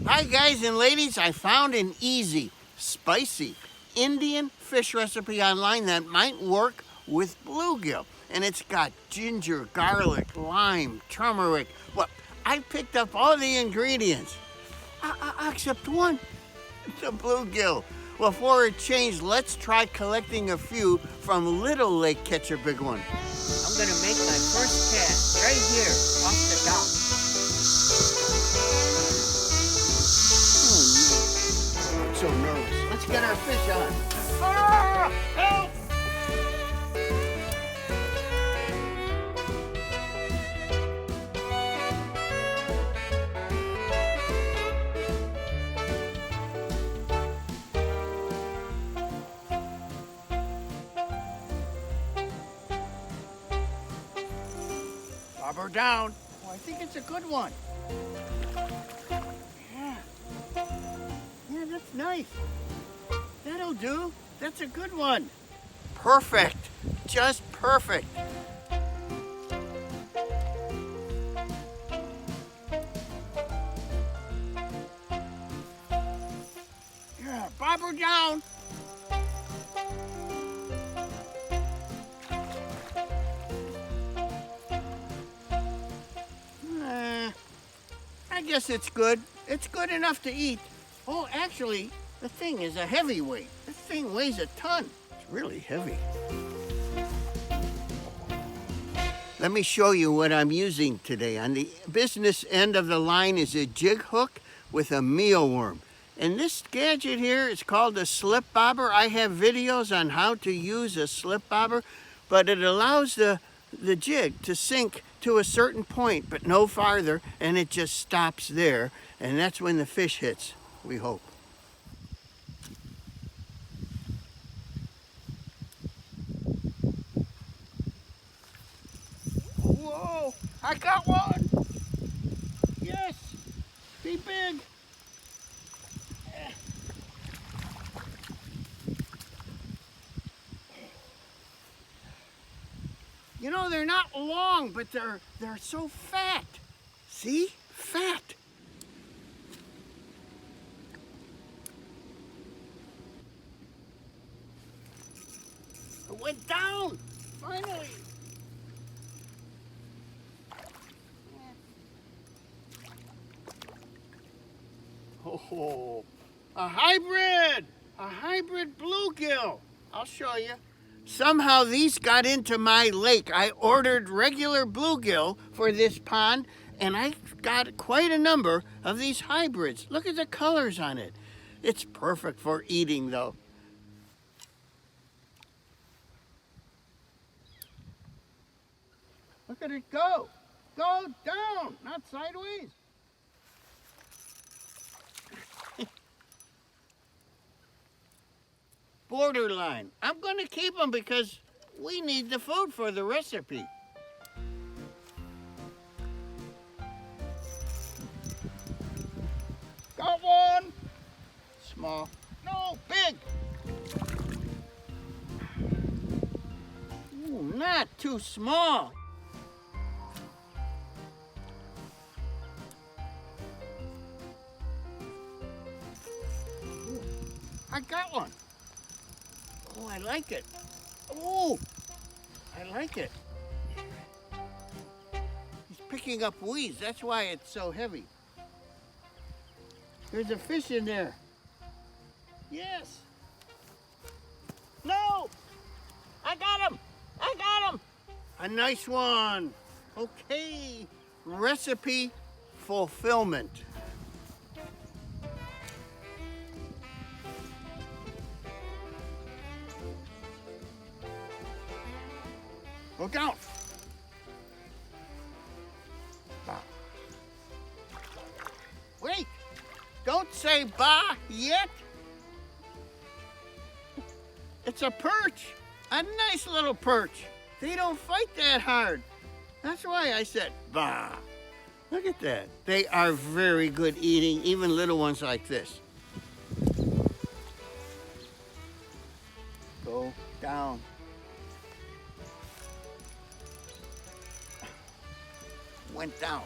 Hi guys and ladies, I found an easy, spicy Indian fish recipe online that might work with bluegill. And it's got ginger, garlic, lime, turmeric. Well, I picked up all the ingredients, except one, the bluegill. Well, for a change, let's try collecting a few from Little Lake Catch a Big One. I'm gonna make my first cast right here off the dock. Oh no, I'm so nervous. Let's get our fish on. Ah, help! Bobber down. Oh, I think it's a good one. Yeah, that's nice. That'll do. That's a good one. Perfect. Just perfect. Yeah, bobber down. I guess it's good. It's good enough to eat. Oh, actually, the thing is a heavyweight. This thing weighs a ton. It's really heavy. Let me show you what I'm using today. On the business end of the line is a jig hook with a mealworm. And this gadget here is called a slip bobber. I have videos on how to use a slip bobber, but it allows the jig to sink to a certain point, but no farther, and it just stops there, and that's when the fish hits, we hope. Whoa, I got one! Yes, be big. You know, they're not long, but they're so fat. See? Fat. It went down, finally. Oh, a hybrid bluegill. I'll show you. Somehow these got into my lake. I ordered regular bluegill for this pond, and I got quite a number of these hybrids. Look at the colors on it. It's perfect for eating, though. Look at it go. Go down, not sideways. Borderline. I'm going to keep them because we need the food for the recipe. Got one. Small. No, big. Ooh, not too small. Ooh, I got one. Oh, I like it. Oh, I like it. He's picking up weeds. That's why it's so heavy. There's a fish in there. Yes. No. I got him. I got him. A nice one. Okay. Recipe fulfillment. Look out! Bah. Wait! Don't say bah yet! It's a perch! A nice little perch! They don't fight that hard. That's why I said bah. Look at that. They are very good eating, even little ones like this. Go down. Went down.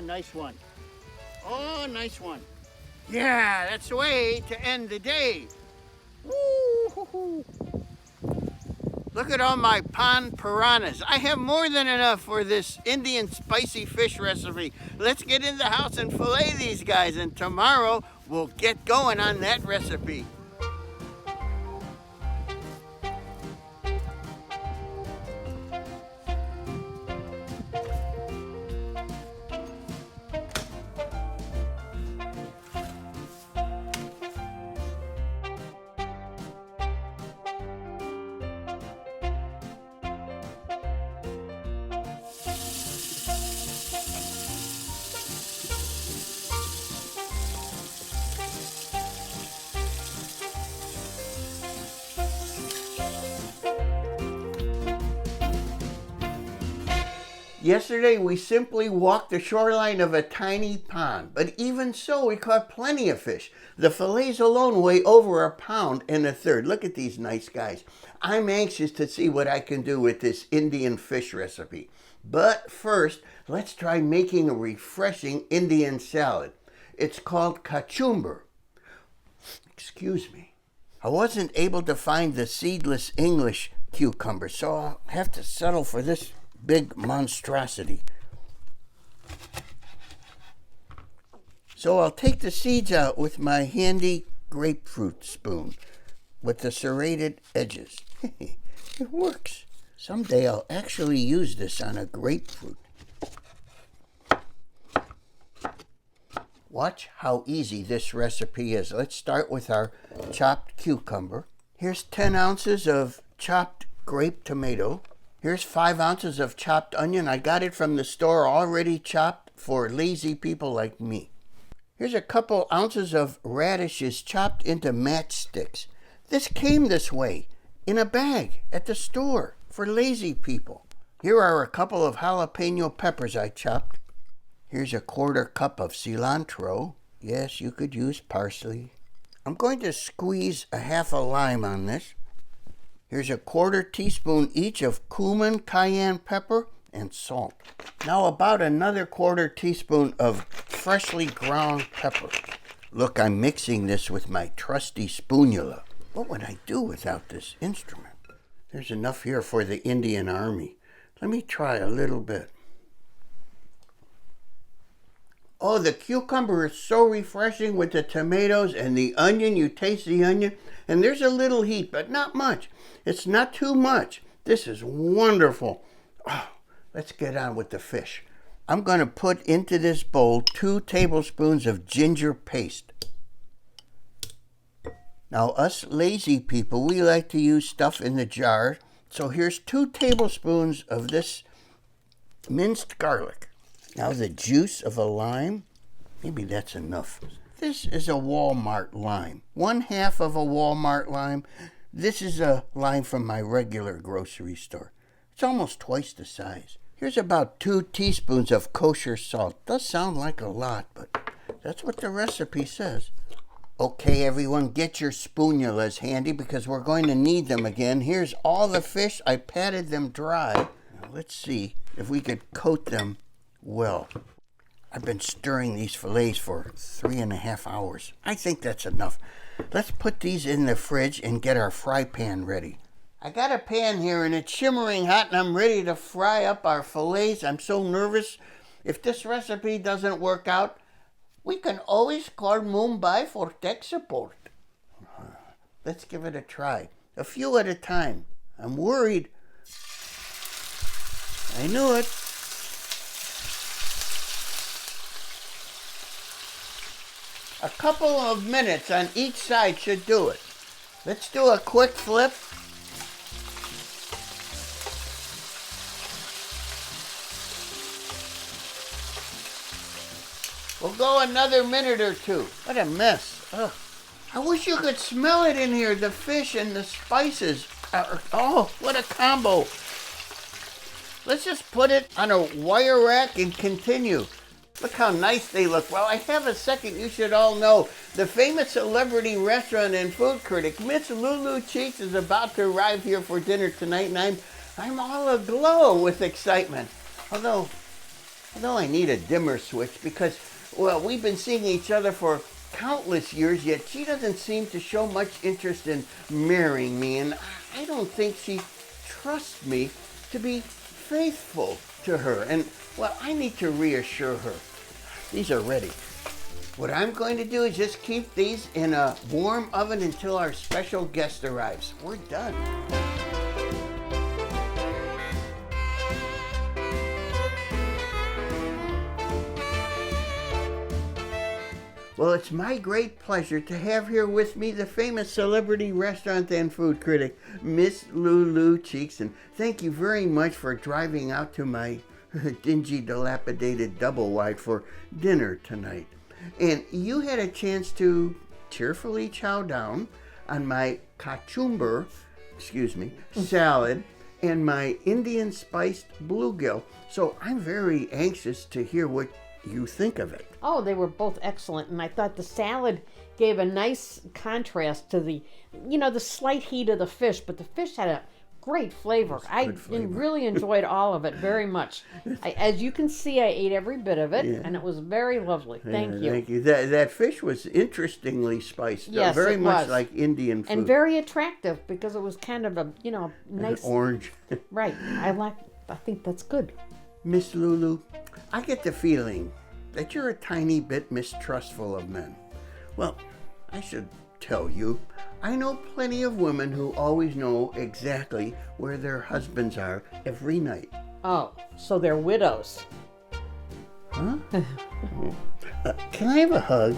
nice one. Oh, nice one. Yeah, that's the way to end the day. Woo-hoo-hoo. Look at all my pond piranhas. I have more than enough for this Indian spicy fish recipe. Let's get in the house and fillet these guys, and tomorrow we'll get going on that recipe. Yesterday, we simply walked the shoreline of a tiny pond, but even so, we caught plenty of fish. The fillets alone weigh over 1.1 pounds. Look at these nice guys. I'm anxious to see what I can do with this Indian fish recipe. But first, let's try making a refreshing Indian salad. It's called kachumber. Excuse me. I wasn't able to find the seedless English cucumber, so I'll have to settle for this big monstrosity. So I'll take the seeds out with my handy grapefruit spoon with the serrated edges. It works. Someday I'll actually use this on a grapefruit. Watch how easy this recipe is. Let's start with our chopped cucumber. Here's 10 ounces of chopped grape tomato. Here's 5 ounces of chopped onion. I got it from the store already chopped for lazy people like me. Here's a couple ounces of radishes chopped into matchsticks. This came this way in a bag at the store for lazy people. Here are a couple of jalapeno peppers I chopped. Here's a 1/4 cup of cilantro. Yes, you could use parsley. I'm going to squeeze a 1/2 lime on this. Here's a 1/4 teaspoon each of cumin, cayenne pepper, and salt. Now about another 1/4 teaspoon of freshly ground pepper. Look, I'm mixing this with my trusty spatula. What would I do without this instrument? There's enough here for the Indian Army. Let me try a little bit. Oh, the cucumber is so refreshing with the tomatoes and the onion. You taste the onion, and there's a little heat, but not much. It's not too much. This is wonderful. Oh, let's get on with the fish. I'm going to put into this bowl 2 tablespoons of ginger paste. Now, us lazy people, we like to use stuff in the jar. So here's 2 tablespoons of this minced garlic. Now the juice of a lime, maybe that's enough. This is a Walmart lime, 1/2 of a Walmart lime. This is a lime from my regular grocery store. It's almost twice the size. Here's about 2 teaspoons of kosher salt. Does sound like a lot, but that's what the recipe says. Okay, everyone, get your spatulas handy because we're going to need them again. Here's all the fish. I patted them dry. Now, let's see if we could coat them well. I've been stirring these fillets for 3.5 hours. I think that's enough. Let's put these in the fridge and get our fry pan ready. I got a pan here and it's shimmering hot and I'm ready to fry up our fillets. I'm so nervous. If this recipe doesn't work out, we can always call Mumbai for tech support. Let's give it a try. A few at a time. I'm worried. I knew it. A couple of minutes on each side should do it. Let's do a quick flip. We'll go another minute or 2. What a mess. Ugh. I wish you could smell it in here, the fish and the spices. Oh, what a combo. Let's just put it on a wire rack and continue. Look how nice they look. Well, I have a second you should all know. The famous celebrity restaurant and food critic, Miss Lulu Cheeks, is about to arrive here for dinner tonight, and I'm all aglow with excitement. Although, Though I need a dimmer switch because, well, we've been seeing each other for countless years, yet she doesn't seem to show much interest in marrying me, and I don't think she trusts me to be faithful to her. And, well, I need to reassure her. These are ready. What I'm going to do is just keep these in a warm oven until our special guest arrives. We're done. Well, it's my great pleasure to have here with me the famous celebrity restaurant and food critic, Miss Lulu Cheeks. And thank you very much for driving out to my dingy, dilapidated double wide for dinner tonight. And you had a chance to cheerfully chow down on my kachumber, salad and my Indian spiced bluegill. So I'm very anxious to hear what you think of it. Oh, they were both excellent, and I thought the salad gave a nice contrast to the slight heat of the fish, but the fish had a great flavor. Really enjoyed all of it very much. As you can see, I ate every bit of it, and it was very lovely. Thank you. Thank you. That fish was interestingly spiced. Yes, very it much was. Like Indian food. And very attractive because it was kind of a, nice orange. Right. I think that's good. Miss Lulu, I get the feeling that you're a tiny bit mistrustful of men. Well, I should tell you, I know plenty of women who always know exactly where their husbands are every night. Oh, so they're widows. Huh? Can I have a hug?